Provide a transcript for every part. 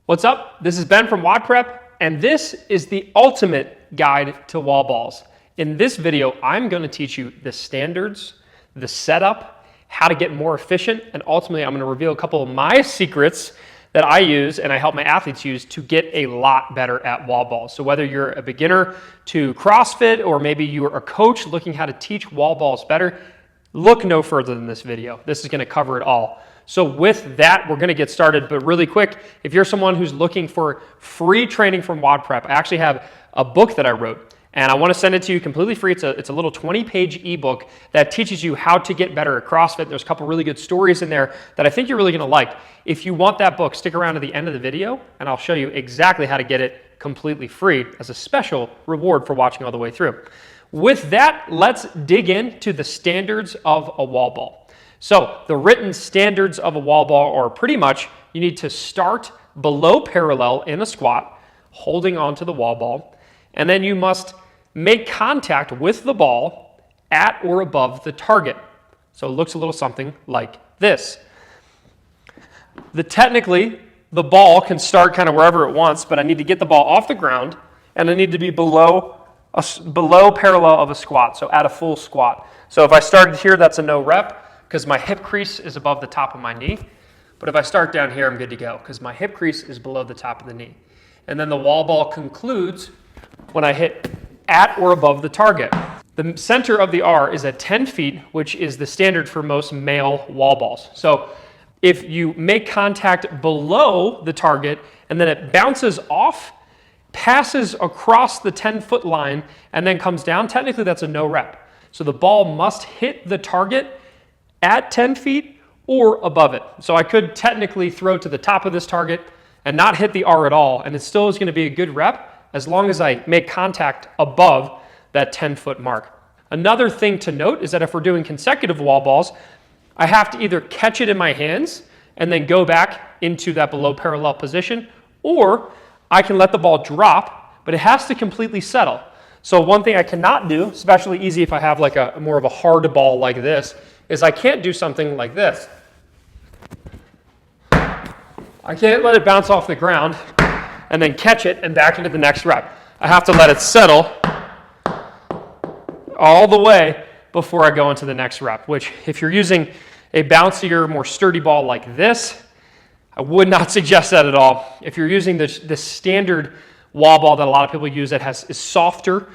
What's up? This is Ben from WODprep, and this is the ultimate guide to wall balls. In this video, I'm going to teach you the standards, the setup, how to get more efficient, and ultimately I'm going to reveal a couple of my secrets that I use and I help my athletes use to get a lot better at wall balls. So whether you're a beginner to CrossFit or maybe you're a coach looking how to teach wall balls better, look no further than this video. This is going to cover it all. So with that, we're going to get started, but really quick, if you're someone who's looking for free training from WODprep, I actually have a book that I wrote, and I want to send it to you completely free. It's a little 20-page ebook that teaches you how to get better at CrossFit. There's a couple really good stories in there that I think you're really going to like. If you want that book, stick around to the end of the video, and I'll show you exactly how to get it completely free as a special reward for watching all the way through. With that, let's dig into the standards of a wall ball. So the written standards of a wall ball are pretty much you need to start below parallel in a squat, holding onto the wall ball, and then you must make contact with the ball at or above the target. So it looks a little something like this. Technically, the ball can start kind of wherever it wants, but I need to get the ball off the ground, and I need to be below parallel of a squat, so at a full squat. So if I started here, that's a no rep, because my hip crease is above the top of my knee. But if I start down here, I'm good to go, because my hip crease is below the top of the knee. And then the wall ball concludes when I hit at or above the target. The center of the R is at 10 feet, which is the standard for most male wall balls. So if you make contact below the target and then it bounces off, passes across the 10-foot line, and then comes down, technically that's a no rep. So the ball must hit the target at 10 feet or above it. So I could technically throw to the top of this target and not hit the R at all, and it still is going to be a good rep as long as I make contact above that 10-foot mark. Another thing to note is that if we're doing consecutive wall balls, I have to either catch it in my hands and then go back into that below parallel position, or I can let the ball drop, but it has to completely settle. So one thing I cannot do, especially easy if I have like a more of a hard ball like this, is I can't do something like this. I can't let it bounce off the ground and then catch it and back into the next rep. I have to let it settle all the way before I go into the next rep, which if you're using a bouncier, more sturdy ball like this, I would not suggest that at all. If you're using the standard wall ball that a lot of people use that is softer,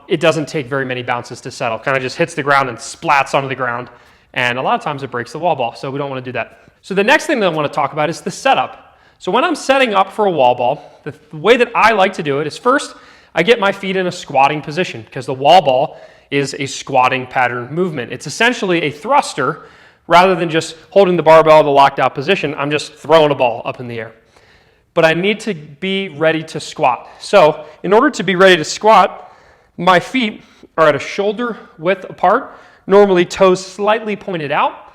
it doesn't take very many bounces to settle. Kind of just hits the ground and splats onto the ground, and a lot of times it breaks the wall ball, so we don't want to do that. So the next thing that I want to talk about is the setup. So when I'm setting up for a wall ball, the way that I like to do it is first, I get my feet in a squatting position, because the wall ball is a squatting pattern movement. It's essentially a thruster. Rather than just holding the barbell in the locked out position, I'm just throwing a ball up in the air. But I need to be ready to squat. So in order to be ready to squat, my feet are at a shoulder width apart, normally toes slightly pointed out,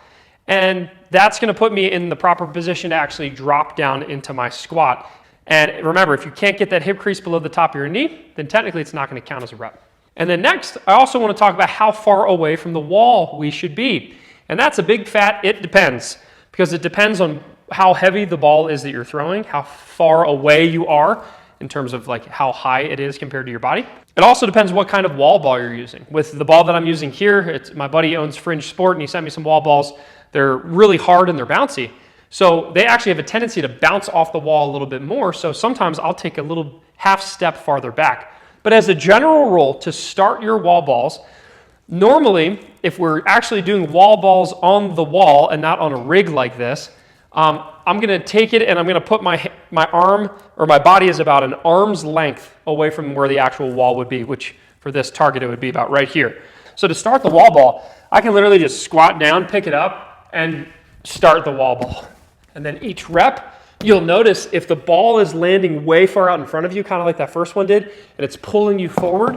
and that's going to put me in the proper position to actually drop down into my squat. And remember, if you can't get that hip crease below the top of your knee, then technically it's not going to count as a rep. And then next, I also want to talk about how far away from the wall we should be. And that's a big fat it depends, because it depends on how heavy the ball is that you're throwing, how far away you are in terms of like how high it is compared to your body. It also depends what kind of wall ball you're using. With the ball that I'm using here, my buddy owns Fringe Sport and he sent me some wall balls. They're really hard and they're bouncy. So they actually have a tendency to bounce off the wall a little bit more. So sometimes I'll take a little half step farther back. But as a general rule, to start your wall balls, normally, if we're actually doing wall balls on the wall and not on a rig like this, I'm going to take it and I'm going to put my arm, or my body is about an arm's length away from where the actual wall would be, which for this target it would be about right here. So to start the wall ball, I can literally just squat down, pick it up, and start the wall ball. And then each rep, you'll notice if the ball is landing way far out in front of you, kind of like that first one did, and it's pulling you forward,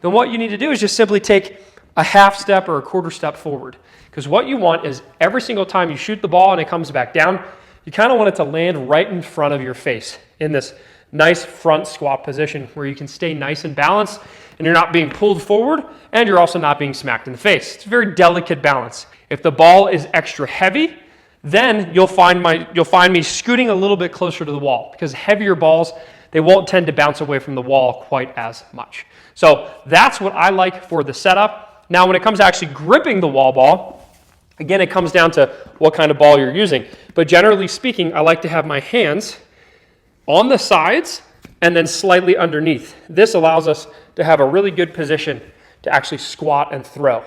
then what you need to do is just simply take a half step or a quarter step forward. Because what you want is every single time you shoot the ball and it comes back down, you kind of want it to land right in front of your face in this nice front squat position where you can stay nice and balanced and you're not being pulled forward and you're also not being smacked in the face. It's a very delicate balance. If the ball is extra heavy, then you'll find me scooting a little bit closer to the wall, because heavier balls, they won't tend to bounce away from the wall quite as much. So that's what I like for the setup. Now, when it comes to actually gripping the wall ball, again, it comes down to what kind of ball you're using. But generally speaking, I like to have my hands on the sides and then slightly underneath. This allows us to have a really good position to actually squat and throw.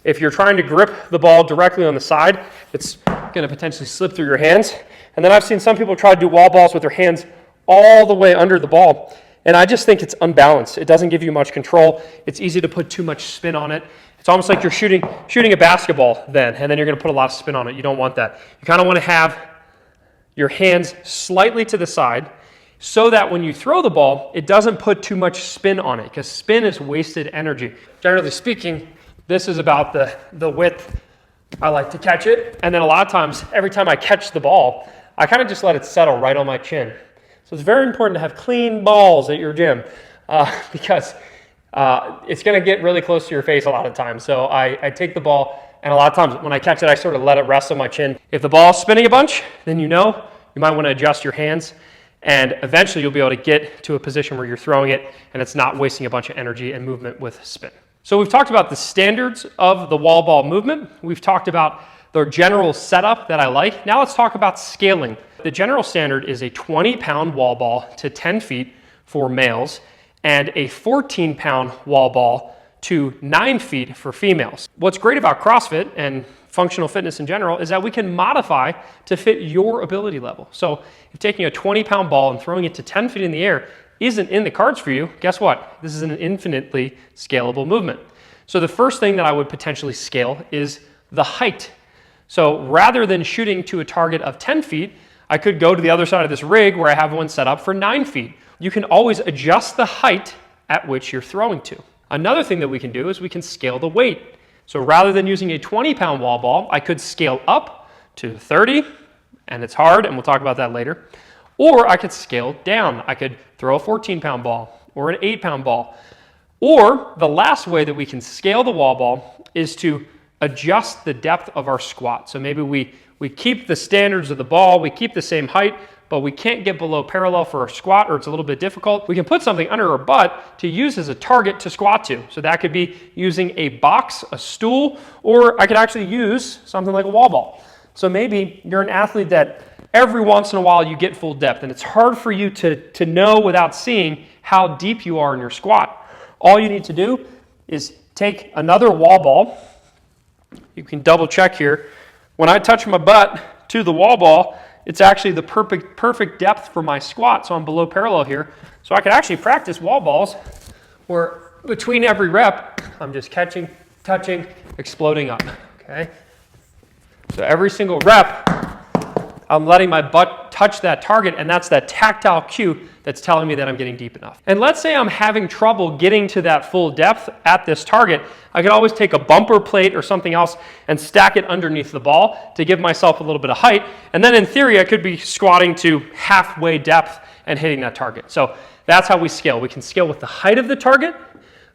If you're trying to grip the ball directly on the side, it's going to potentially slip through your hands. And then I've seen some people try to do wall balls with their hands all the way under the ball. And I just think it's unbalanced. It doesn't give you much control. It's easy to put too much spin on it. It's almost like you're shooting a basketball then, and then you're going to put a lot of spin on it. You don't want that. You kind of want to have your hands slightly to the side so that when you throw the ball, it doesn't put too much spin on it, because spin is wasted energy. Generally speaking, this is about the width I like to catch it. And then a lot of times, every time I catch the ball, I kind of just let it settle right on my chin. So it's very important to have clean balls at your gym because it's going to get really close to your face a lot of times. So I take the ball, and a lot of times when I catch it, I sort of let it rest on my chin. If the ball's spinning a bunch, then you might want to adjust your hands, and eventually you'll be able to get to a position where you're throwing it and it's not wasting a bunch of energy and movement with spin. So we've talked about the standards of the wall ball movement. We've talked about the general setup that I like. Now let's talk about scaling. The general standard is a 20-pound wall ball to 10 feet for males and a 14-pound wall ball to 9 feet for females. What's great about CrossFit and functional fitness in general is that we can modify to fit your ability level. So if taking a 20-pound ball and throwing it to 10 feet in the air isn't in the cards for you, guess what? This is an infinitely scalable movement. So the first thing that I would potentially scale is the height. So rather than shooting to a target of 10 feet, I could go to the other side of this rig where I have one set up for 9 feet. You can always adjust the height at which you're throwing to. Another thing that we can do is we can scale the weight. So rather than using a 20-pound wall ball, I could scale up to 30, and it's hard, and we'll talk about that later. Or I could scale down. I could throw a 14-pound ball or an 8-pound ball. Or the last way that we can scale the wall ball is to adjust the depth of our squat. So maybe we keep the standards of the ball, we keep the same height, but we can't get below parallel for our squat, or it's a little bit difficult. We can put something under our butt to use as a target to squat to. So that could be using a box, a stool, or I could actually use something like a wall ball. So maybe you're an athlete that every once in a while you get full depth, and it's hard for you to know without seeing how deep you are in your squat. All you need to do is take another wall ball. You can double check here. When I touch my butt to the wall ball, it's actually the perfect depth for my squat, so I'm below parallel here. So I could actually practice wall balls where between every rep, I'm just catching, touching, exploding up, okay? So every single rep, I'm letting my butt touch that target, and that's that tactile cue that's telling me that I'm getting deep enough. And let's say I'm having trouble getting to that full depth at this target. I could always take a bumper plate or something else and stack it underneath the ball to give myself a little bit of height. And then in theory, I could be squatting to halfway depth and hitting that target. So that's how we scale. We can scale with the height of the target,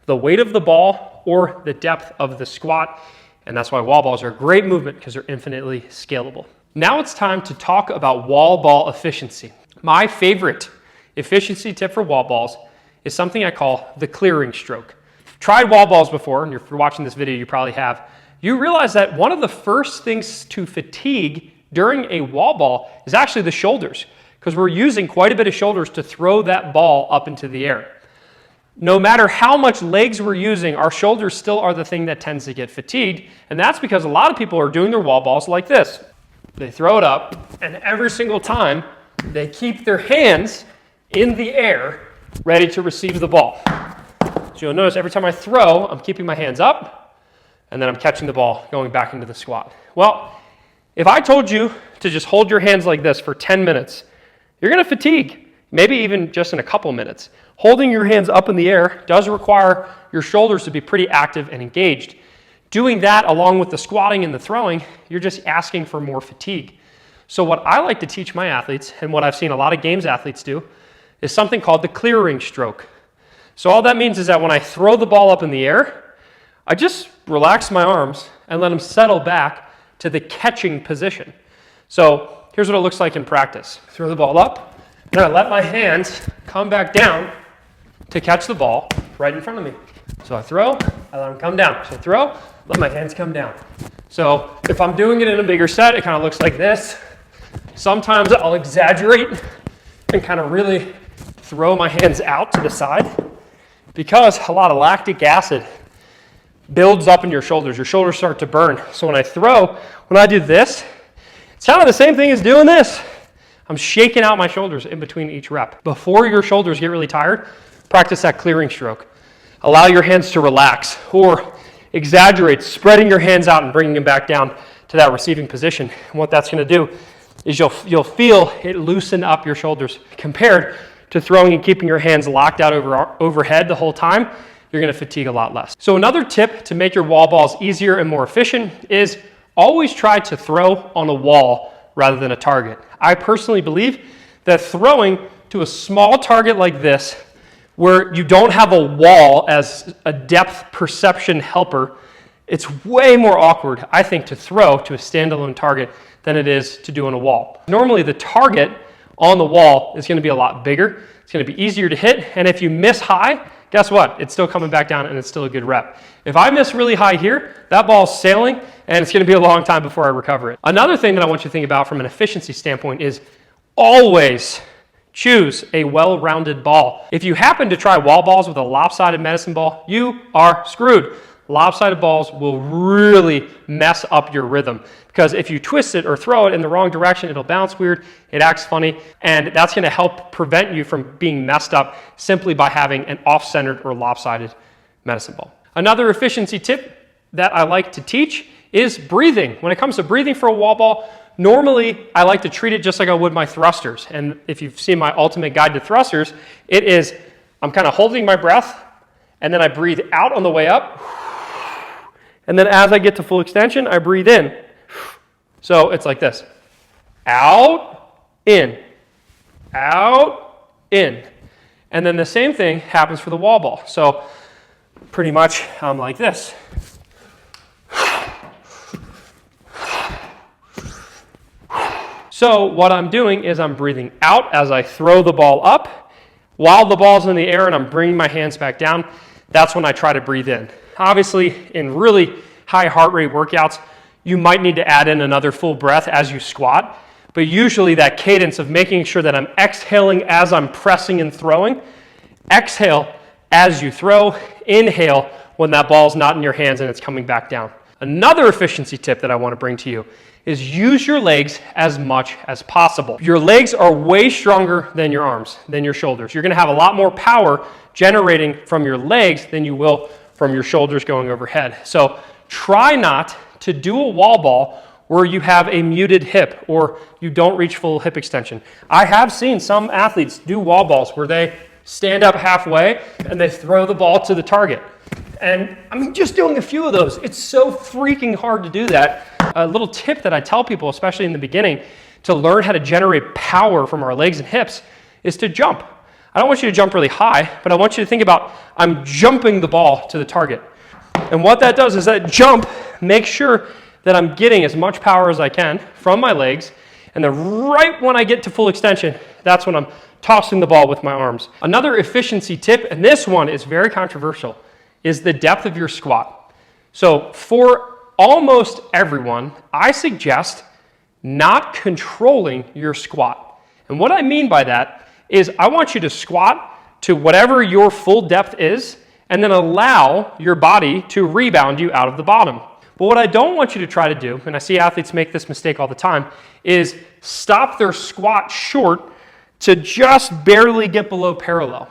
the weight of the ball, or the depth of the squat. And that's why wall balls are a great movement, because they're infinitely scalable. Now it's time to talk about wall ball efficiency. My favorite efficiency tip for wall balls is something I call the clearing stroke. If you've tried wall balls before, and if you're watching this video, you probably have, you realize that one of the first things to fatigue during a wall ball is actually the shoulders, because we're using quite a bit of shoulders to throw that ball up into the air. No matter how much legs we're using, our shoulders still are the thing that tends to get fatigued, and that's because a lot of people are doing their wall balls like this. They throw it up, and every single time, they keep their hands in the air, ready to receive the ball. So you'll notice every time I throw, I'm keeping my hands up, and then I'm catching the ball, going back into the squat. Well, if I told you to just hold your hands like this for 10 minutes, you're going to fatigue, maybe even just in a couple minutes. Holding your hands up in the air does require your shoulders to be pretty active and engaged. Doing that along with the squatting and the throwing, you're just asking for more fatigue. So what I like to teach my athletes, and what I've seen a lot of games athletes do, is something called the clearing stroke. So all that means is that when I throw the ball up in the air, I just relax my arms and let them settle back to the catching position. So here's what it looks like in practice. Throw the ball up, and I let my hands come back down to catch the ball right in front of me. So I throw, I let them come down. So I throw, let my hands come down. So if I'm doing it in a bigger set, it kind of looks like this. Sometimes I'll exaggerate and kind of really throw my hands out to the side because a lot of lactic acid builds up in your shoulders. Your shoulders start to burn. So when I throw, when I do this, it's kind of the same thing as doing this. I'm shaking out my shoulders in between each rep. Before your shoulders get really tired, practice that clearing stroke. Allow your hands to relax or exaggerate, spreading your hands out and bringing them back down to that receiving position. And what that's going to do is you'll feel it loosen up your shoulders compared to throwing and keeping your hands locked out overhead the whole time. You're going to fatigue a lot less. So another tip to make your wall balls easier and more efficient is always try to throw on a wall rather than a target. I personally believe that throwing to a small target like this, where you don't have a wall as a depth perception helper, it's way more awkward, I think, to throw to a standalone target than it is to do on a wall. Normally the target on the wall is going to be a lot bigger, it's going to be easier to hit, and if you miss high, guess what? It's still coming back down and it's still a good rep. If I miss really high here, that ball's sailing and it's going to be a long time before I recover it. Another thing that I want you to think about from an efficiency standpoint is always choose a well-rounded ball. If you happen to try wall balls with a lopsided medicine ball, you are screwed. Lopsided balls will really mess up your rhythm because if you twist it or throw it in the wrong direction, it'll bounce weird, it acts funny, and that's going to help prevent you from being messed up simply by having an off-centered or lopsided medicine ball. Another efficiency tip that I like to teach is breathing. When it comes to breathing for a wall ball, normally I like to treat it just like I would my thrusters. And if you've seen my ultimate guide to thrusters, it is I'm kind of holding my breath and then I breathe out on the way up. And then as I get to full extension, I breathe in. So it's like this. Out, in. Out, in. And then the same thing happens for the wall ball. So pretty much I'm like this. So what I'm doing is I'm breathing out as I throw the ball up. While the ball's in the air and I'm bringing my hands back down, that's when I try to breathe in. Obviously, in really high heart rate workouts, you might need to add in another full breath as you squat, but usually that cadence of making sure that I'm exhaling as I'm pressing and throwing, exhale as you throw, inhale when that ball's not in your hands and it's coming back down. Another efficiency tip that I want to bring to you is use your legs as much as possible. Your legs are way stronger than your arms, than your shoulders. You're going to have a lot more power generating from your legs than you will from your shoulders going overhead. So try not to do a wall ball where you have a muted hip or you don't reach full hip extension. I have seen some athletes do wall balls where they stand up halfway and they throw the ball to the target. And I mean, just doing a few of those, it's so freaking hard to do that. A little tip that I tell people, especially in the beginning, to learn how to generate power from our legs and hips is to jump. I don't want you to jump really high, but I want you to think about I'm jumping the ball to the target. And what that does is that jump makes sure that I'm getting as much power as I can from my legs, and then right when I get to full extension, that's when I'm tossing the ball with my arms. Another efficiency tip, and this one is very controversial, is the depth of your squat. So for almost everyone, I suggest not controlling your squat. And what I mean by that is I want you to squat to whatever your full depth is and then allow your body to rebound you out of the bottom. But what I don't want you to try to do, and I see athletes make this mistake all the time, is stop their squat short to just barely get below parallel.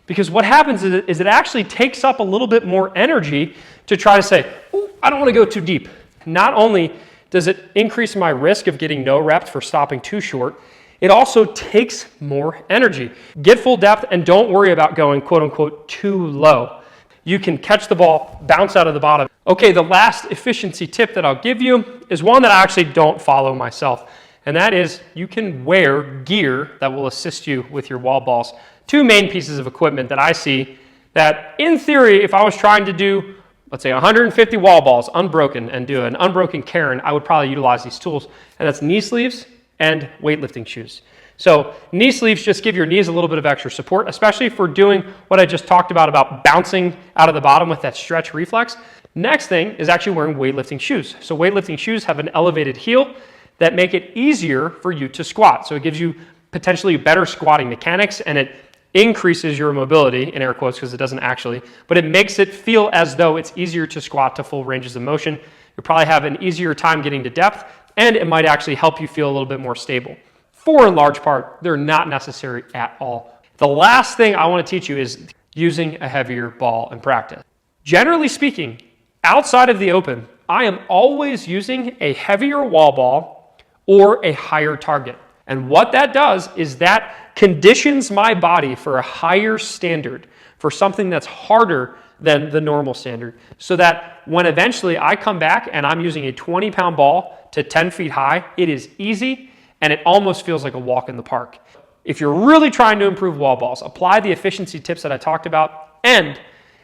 Because what happens is it actually takes up a little bit more energy to try to say, ooh, I don't want to go too deep. Not only does it increase my risk of getting no reps for stopping too short, it also takes more energy. Get full depth and don't worry about going quote unquote too low. You can catch the ball, bounce out of the bottom. Okay, the last efficiency tip that I'll give you is one that I actually don't follow myself. And that is you can wear gear that will assist you with your wall balls. Two main pieces of equipment that I see that in theory, if I was trying to do let's say 150 wall balls unbroken and do an unbroken Karen, I would probably utilize these tools. And that's knee sleeves and weightlifting shoes. So knee sleeves just give your knees a little bit of extra support, especially if we're doing what I just talked about bouncing out of the bottom with that stretch reflex. Next thing is actually wearing weightlifting shoes. So weightlifting shoes have an elevated heel that make it easier for you to squat. So it gives you potentially better squatting mechanics, and it increases your mobility, in air quotes, because it doesn't actually, but it makes it feel as though it's easier to squat to full ranges of motion. You'll probably have an easier time getting to depth, and it might actually help you feel a little bit more stable. For in large part, they're not necessary at all. The last thing I want to teach you is using a heavier ball in practice. Generally speaking, outside of the open, I am always using a heavier wall ball or a higher target. And what that does is that conditions my body for a higher standard, for something that's harder than the normal standard, so that when eventually I come back and I'm using a 20-pound ball to 10 feet high, it is easy and it almost feels like a walk in the park. If you're really trying to improve wall balls, apply the efficiency tips that I talked about and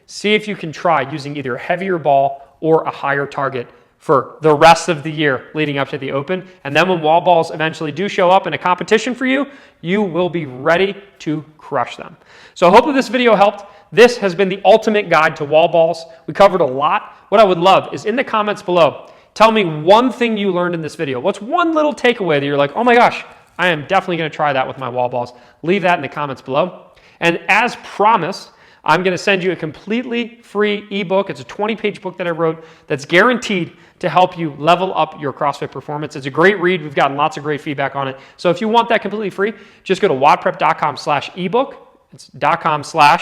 see if you can try using either a heavier ball or a higher target for the rest of the year leading up to the open. And then when wall balls eventually do show up in a competition for you, you will be ready to crush them. So I hope that this video helped. This has been the ultimate guide to wall balls. We covered a lot. What I would love is in the comments below, tell me one thing you learned in this video. What's one little takeaway that you're like, oh my gosh, I am definitely going to try that with my wall balls. Leave that in the comments below. And as promised, I'm going to send you a completely free ebook. It's a 20-page book that I wrote that's guaranteed to help you level up your CrossFit performance. It's a great read. We've gotten lots of great feedback on it. So if you want that completely free, just go to WODprep.com/ebook. It's .com/EBOOK,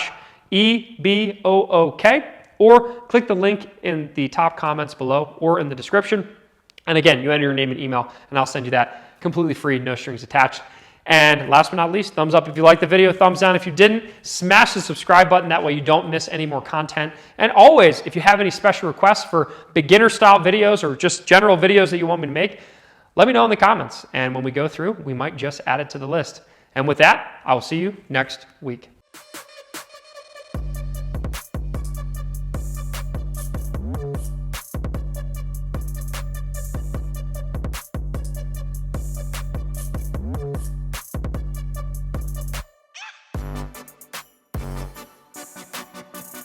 or click the link in the top comments below or in the description. And again, you enter your name and email, and I'll send you that completely free, no strings attached. And last but not least, thumbs up if you liked the video, thumbs down if you didn't. Smash the subscribe button, that way you don't miss any more content. And always, if you have any special requests for beginner style videos or just general videos that you want me to make, let me know in the comments. And when we go through, we might just add it to the list. And with that, I will see you next week.